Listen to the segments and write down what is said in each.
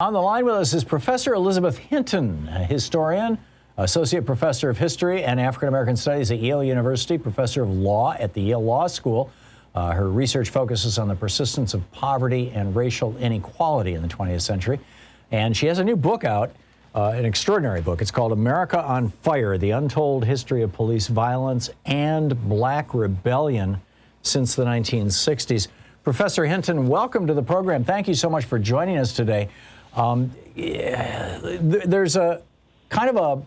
On the line with us is Professor Elizabeth Hinton, a historian, associate professor of history and African American studies at Yale University, professor of law at the Yale Law School. Her research focuses on the persistence of poverty and racial inequality in the 20th century. And she has a new book out, an extraordinary book. It's called America on Fire, The Untold History of Police Violence and Black Rebellion Since the 1960s. Professor Hinton, welcome to the program. Thank you so much for joining us today. There's a kind of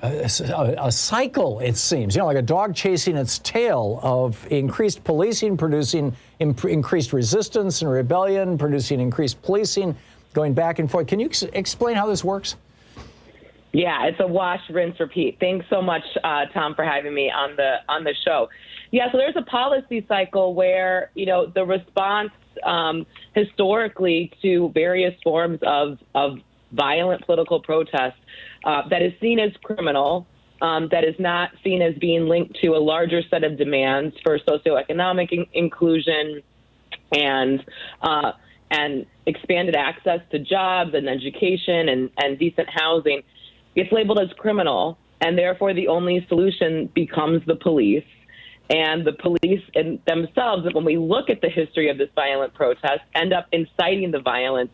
a cycle, it seems, like a dog chasing its tail of increased policing, producing increased resistance and rebellion, producing increased policing, going back and forth. Can you explain how this works? Yeah, it's a wash, rinse, repeat. Thanks so much, Tom, for having me on the show. Yeah, so there's a policy cycle where, the response historically to various forms of violent political protest that is seen as criminal, that is not seen as being linked to a larger set of demands for socioeconomic inclusion and expanded access to jobs and education and decent housing, gets labeled as criminal, and therefore the only solution becomes the police. And the police themselves, when we look at the history of this violent protest, end up inciting the violence.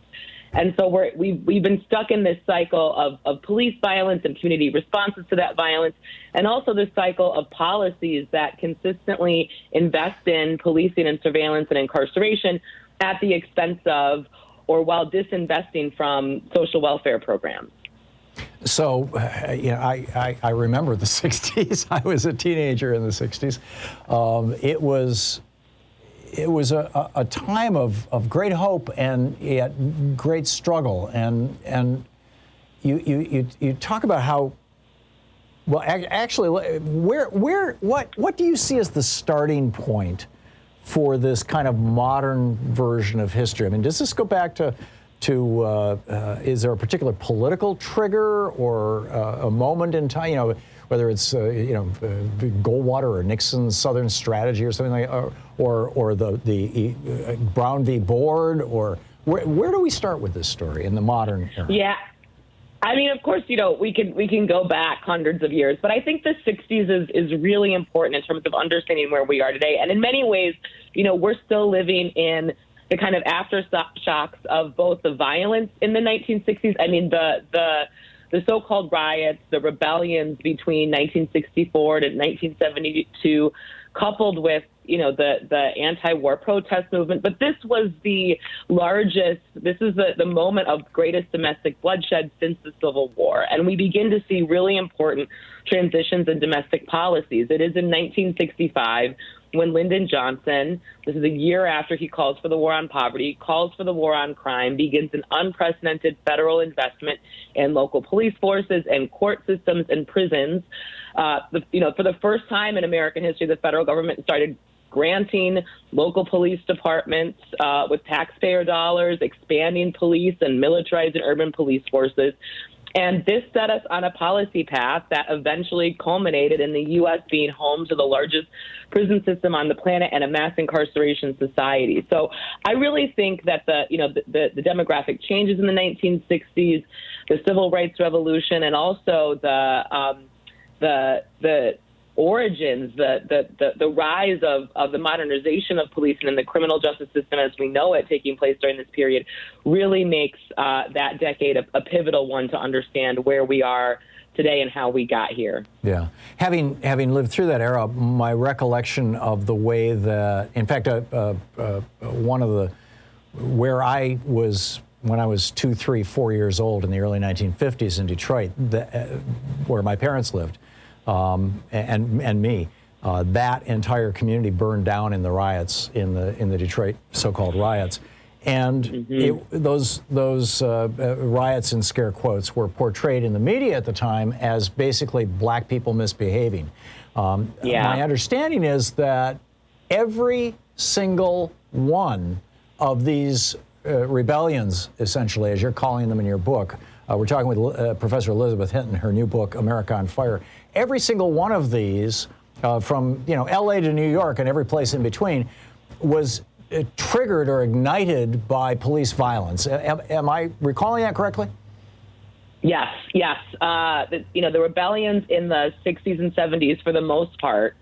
And so we've been stuck in this cycle of police violence and community responses to that violence, and also this cycle of policies that consistently invest in policing and surveillance and incarceration at the expense of or while disinvesting from social welfare programs. So, I remember the 60s. I was a teenager in the 60s. It was a time of great hope and yet great struggle. And you talk about how, well, actually, what do you see as the starting point for this kind of modern version of history? I mean, does this go back to is there a particular political trigger or a moment in time, whether it's, Goldwater or Nixon's Southern strategy or something like that, or the Brown v. Board, or where do we start with this story in the modern era? Yeah. I mean, of course, we can go back hundreds of years, but I think the 60s is really important in terms of understanding where we are today. And in many ways, we're still living in the kind of aftershocks of both the violence in the 1960s. I mean, the so-called riots, the rebellions between 1964 to 1972, coupled with, the anti-war protest movement. But this was the largest, this is the moment of greatest domestic bloodshed since the Civil War. And we begin to see really important transitions in domestic policies. It is in 1965 when Lyndon Johnson, this is a year after he calls for the war on poverty, calls for the war on crime, begins an unprecedented federal investment in local police forces and court systems and prisons. For the first time in American history, the federal government started granting local police departments with taxpayer dollars, expanding police and militarizing urban police forces. And this set us on a policy path that eventually culminated in the U.S. being home to the largest prison system on the planet and a mass incarceration society. So I really think that the demographic changes in the 1960s, the civil rights revolution, and also the origins, the rise of the modernization of policing and the criminal justice system as we know it taking place during this period really makes that decade a pivotal one to understand where we are today and how we got here. Yeah. Having lived through that era, my recollection of the way that, in fact, one of the, where I was when I was 2, 3, 4 years old in the early 1950s in Detroit, where my parents lived, and me, that entire community burned down in the riots, in the Detroit so-called riots. And those riots, in scare quotes, were portrayed in the media at the time as basically black people misbehaving. My understanding is that every single one of these rebellions, essentially, as you're calling them in your book, we're talking with Professor Elizabeth Hinton, her new book, America on Fire. Every single one of these, from LA to New York and every place in between, was triggered or ignited by police violence. Am I recalling that correctly? Yes, yes. The rebellions in the 60s and 70s, for the most part,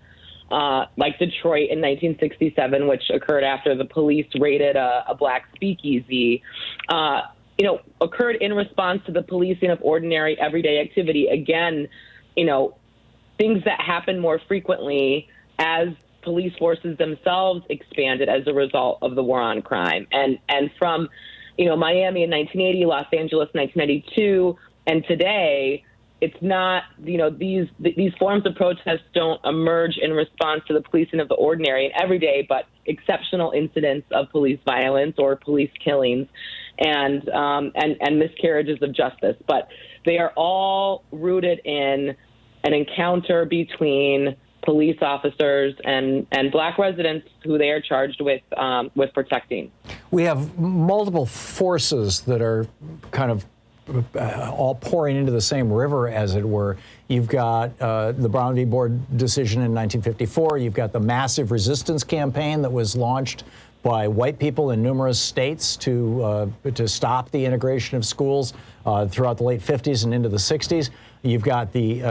like Detroit in 1967, which occurred after the police raided a black speakeasy, occurred in response to the policing of ordinary everyday activity. Again, things that happen more frequently as police forces themselves expanded as a result of the war on crime. And from, Miami in 1980, Los Angeles 1992, and today, it's not, these forms of protest don't emerge in response to the policing of the ordinary and everyday, but exceptional incidents of police violence or police killings and miscarriages of justice. But they are all rooted in an encounter between police officers and black residents who they are charged with protecting. We have multiple forces that are kind of all pouring into the same river, as it were. You've got the Brown v. Board decision in 1954. You've got the massive resistance campaign that was launched by white people in numerous states to stop the integration of schools throughout the late 50s and into the 60s. You've got the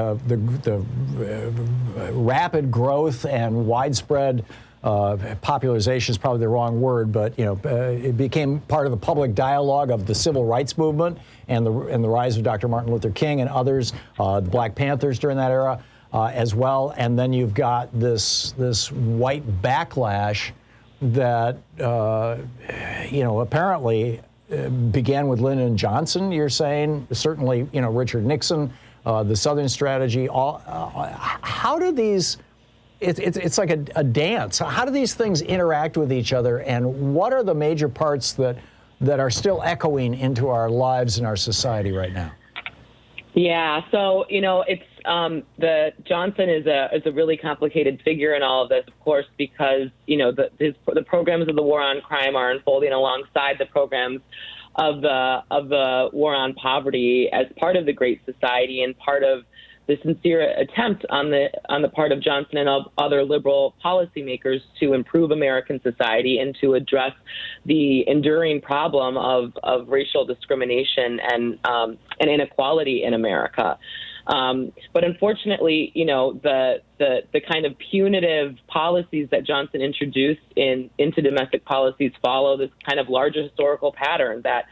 rapid growth and widespread popularization is probably the wrong word, but it became part of the public dialogue of the civil rights movement and the rise of Dr. Martin Luther King and others, the Black Panthers during that era as well. And then you've got this white backlash that apparently began with Lyndon Johnson. You're saying certainly Richard Nixon, the Southern strategy. How do these? It's like a dance. How do these things interact with each other, and what are the major parts that are still echoing into our lives and our society right now? Yeah, so it's the Johnson is a really complicated figure in all of this, of course, because the programs of the war on crime are unfolding alongside the programs of the war on poverty as part of the Great Society and part of the sincere attempt on the part of Johnson and other liberal policymakers to improve American society and to address the enduring problem of racial discrimination and inequality in America. But unfortunately, the kind of punitive policies that Johnson introduced into domestic policies follow this kind of larger historical pattern that,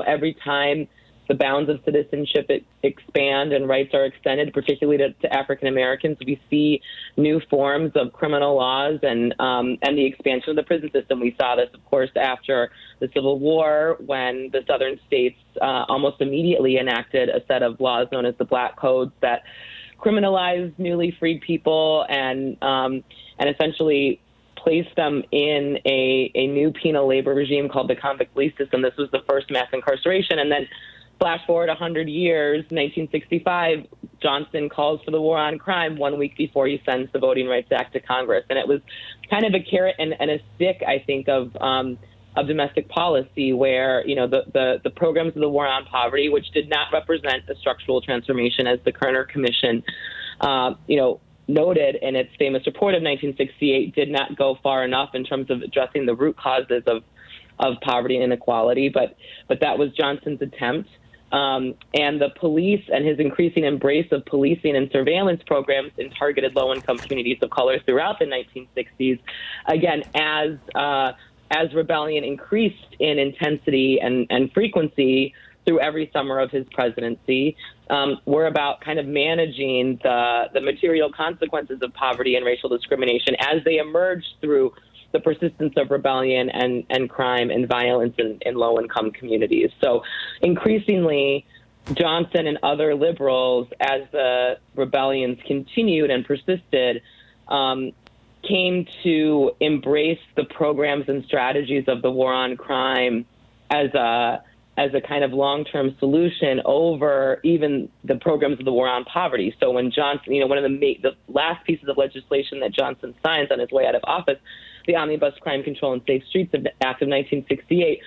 every time the bounds of citizenship expand and rights are extended, particularly to African Americans, we see new forms of criminal laws and the expansion of the prison system. We saw this, of course, after the Civil War, when the southern states almost immediately enacted a set of laws known as the Black Codes that criminalized newly freed people and essentially placed them in a new penal labor regime called the convict lease system. This was the first mass incarceration, and then flash forward 100 years, 1965, Johnson calls for the war on crime 1 week before he sends the Voting Rights Act to Congress. And it was kind of a carrot and a stick, I think, of domestic policy where, the programs of the war on poverty, which did not represent a structural transformation, as the Kerner Commission, noted in its famous report of 1968, did not go far enough in terms of addressing the root causes of poverty and inequality. But that was Johnson's attempt. And the police and his increasing embrace of policing and surveillance programs in targeted low-income communities of color throughout the 1960s, again, as rebellion increased in intensity and frequency through every summer of his presidency, were about kind of managing the material consequences of poverty and racial discrimination as they emerged through the persistence of rebellion and crime and violence in low-income communities. So increasingly, Johnson and other liberals, as the rebellions continued and persisted, came to embrace the programs and strategies of the war on crime as a kind of long-term solution over even the programs of the war on poverty. So when Johnson, one of the last pieces of legislation that Johnson signs on his way out of office, the Omnibus Crime Control and Safe Streets Act of 1968,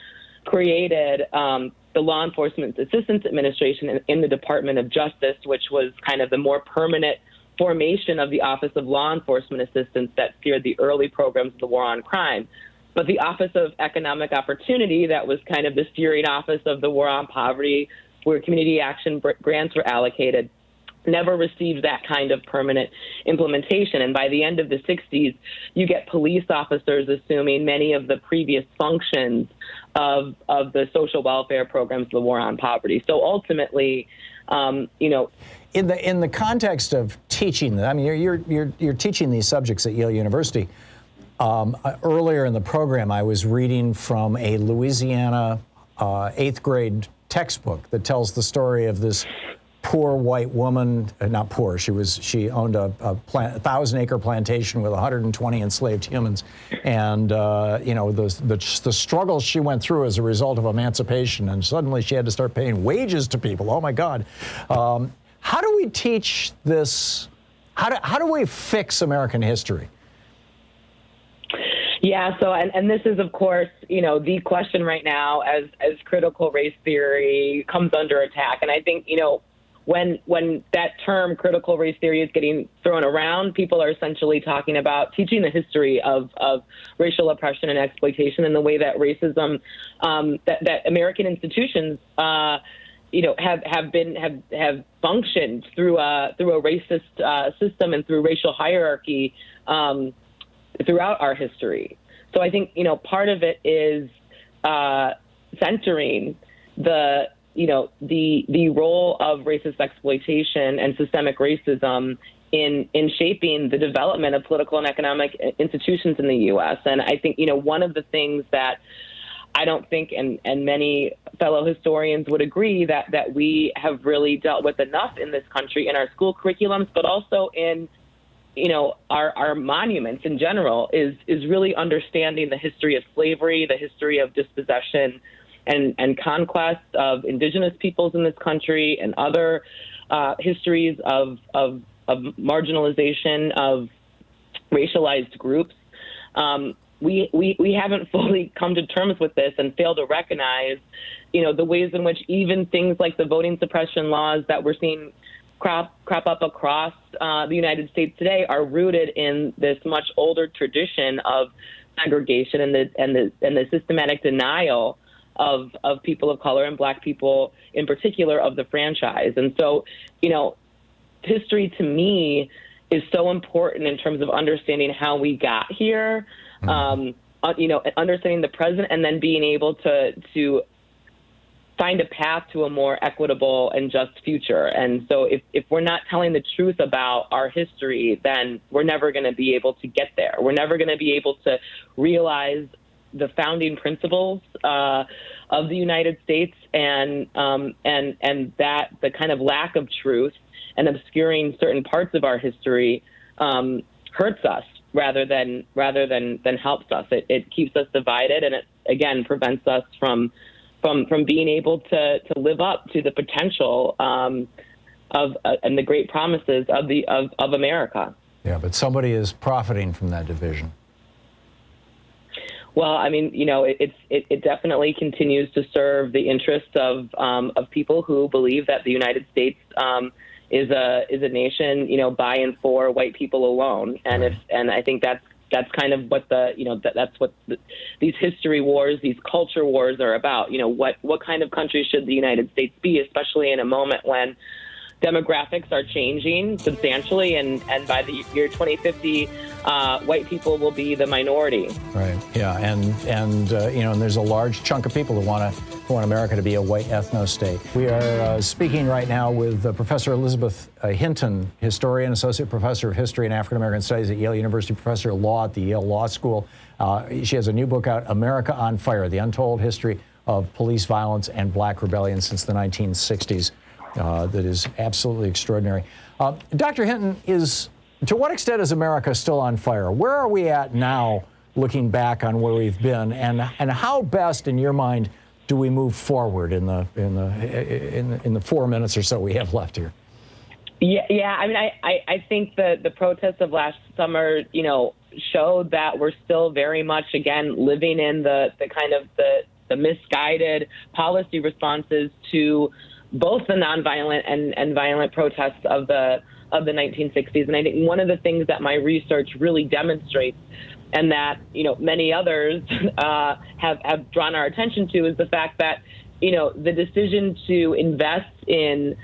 created the Law Enforcement Assistance Administration in the Department of Justice, which was kind of the more permanent formation of the Office of Law Enforcement Assistance that steered the early programs of the war on crime. But the Office of Economic Opportunity, that was kind of the steering office of the war on poverty, where community action grants were allocated, never received that kind of permanent implementation. And by the end of the 60s, you get police officers assuming many of the previous functions of the social welfare programs of the war on poverty. So ultimately, you know, in the context of teaching, I mean, you're teaching these subjects at Yale University. Earlier in the program, I was reading from a Louisiana 8th grade textbook that tells the story of this poor white woman, not poor, she owned a 1,000-acre plantation with 120 enslaved humans, and you know, the struggles she went through as a result of emancipation, and suddenly she had to start paying wages to people. Oh my God. How do we teach this? How do we fix American history? Yeah, so and this is, of course, you know, the question right now as critical race theory comes under attack. And I think, you know, when that term critical race theory is getting thrown around, people are essentially talking about teaching the history of racial oppression and exploitation and the way that racism, that American institutions, you know, have functioned through a racist system and through racial hierarchy throughout our history. So I think, you know, part of it is centering the role of racist exploitation and systemic racism in shaping the development of political and economic institutions in the U.S. And I think, you know, one of the things that I don't think, and many fellow historians would agree, that we have really dealt with enough in this country in our school curriculums, but also in, you know, our monuments in general, is really understanding the history of slavery, the history of dispossession and conquest of indigenous peoples in this country, and other histories of marginalization of racialized groups. We haven't fully come to terms with this and fail to recognize, you know, the ways in which even things like the voting suppression laws that we're seeing crop up across the United States today are rooted in this much older tradition of segregation and the systematic denial of people of color and Black people in particular of the franchise. And so, you know, history to me is so important in terms of understanding how we got here, you know, understanding the present, and then being able to find a path to a more equitable and just future. And so if we're not telling the truth about our history, then we're never going to be able to get there. We're never going to be able to realize the founding principles of the United States, and that the kind of lack of truth and obscuring certain parts of our history hurts us rather than helps us. It keeps us divided, and it again prevents us from being able to live up to the potential and the great promises of America. Yeah, but somebody is profiting from that division. Well, I mean, you know, it definitely continues to serve the interests of people who believe that the United States is a nation, you know, by and for white people alone, and right. and I think that's kind of what that's what these history wars, these culture wars are about. You know, what kind of country should the United States be, especially in a moment when demographics are changing substantially, and by the year 2050, white people will be the minority. Right. Yeah, and you know, and there's a large chunk of people who want America to be a white ethno-state. We are speaking right now with Professor Elizabeth Hinton, historian, associate professor of history and African American studies at Yale University, professor of law at the Yale Law School. She has a new book out, America on Fire: The Untold History of Police Violence and Black Rebellion Since the 1960s. That is absolutely extraordinary. Dr. Hinton, to what extent is America still on fire? Where are we at now, looking back on where we've been, and how best, in your mind, do we move forward in the 4 minutes or so we have left here? Yeah. I mean, I think the protests of last summer, you know, showed that we're still very much, again, living in the kind of the misguided policy responses to both the nonviolent and violent protests of the 1960s. And I think one of the things that my research really demonstrates and that, many others have drawn our attention to, is the fact that, the decision to invest in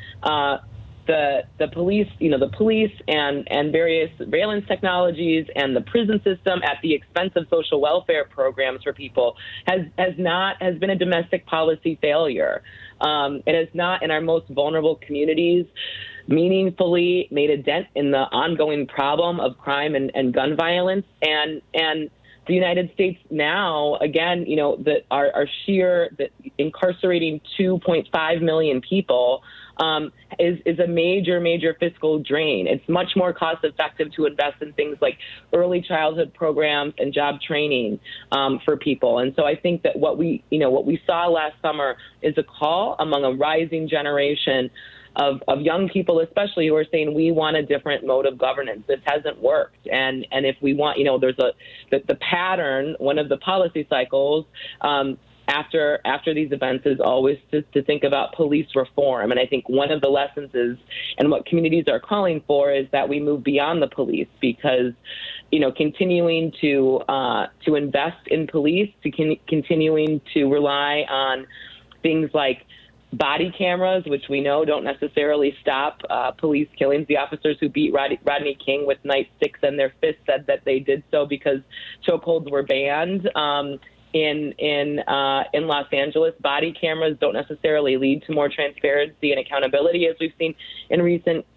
the police, the police and various surveillance technologies and the prison system at the expense of social welfare programs for people has been a domestic policy failure. It has not, in our most vulnerable communities, meaningfully made a dent in the ongoing problem of crime and gun violence. And the United States now, again, our sheer incarcerating 2.5 million people is a major fiscal drain. It's much more cost effective to invest in things like early childhood programs and job training for people. And so I think that what we saw last summer is a call among a rising generation of young people, especially, who are saying we want a different mode of governance. This hasn't worked, and if we want, there's the pattern. One of the policy cycles after these events is always to think about police reform. And I think one of the lessons is, and what communities are calling for, is that we move beyond the police, because continuing to invest in police, continuing to rely on things like body cameras, which we know don't necessarily stop police killings. The officers who beat Rodney King with nightsticks and their fists said that they did so because chokeholds were banned. In Los Angeles, body cameras don't necessarily lead to more transparency and accountability, as we've seen in recent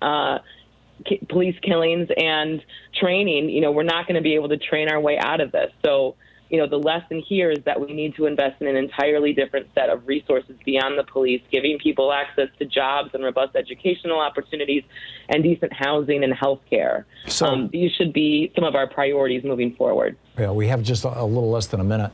police killings and training. We're not going to be able to train our way out of this. So, the lesson here is that we need to invest in an entirely different set of resources beyond the police, giving people access to jobs and robust educational opportunities and decent housing and health care. So these should be some of our priorities moving forward. Yeah, we have just a little less than a minute.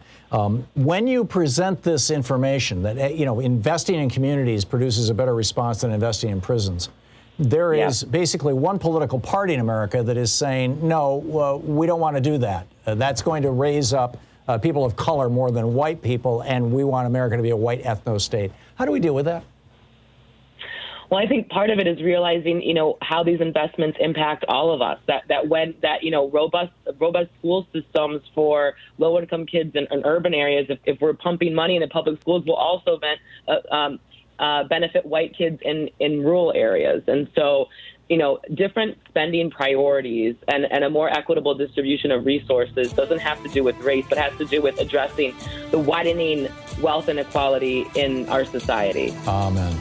When you present this information that, investing in communities produces a better response than investing in prisons, there is basically one political party in America that is saying, no, we don't want to do that. That's going to raise up people of color more than white people, and we want America to be a white ethno state. How do we deal with that? Well, I think part of it is realizing, how these investments impact all of us. Robust school systems for low-income kids in urban areas. If we're pumping money into public schools, will also benefit white kids in rural areas. And so, different spending priorities and a more equitable distribution of resources doesn't have to do with race, but has to do with addressing the widening wealth inequality in our society. Amen.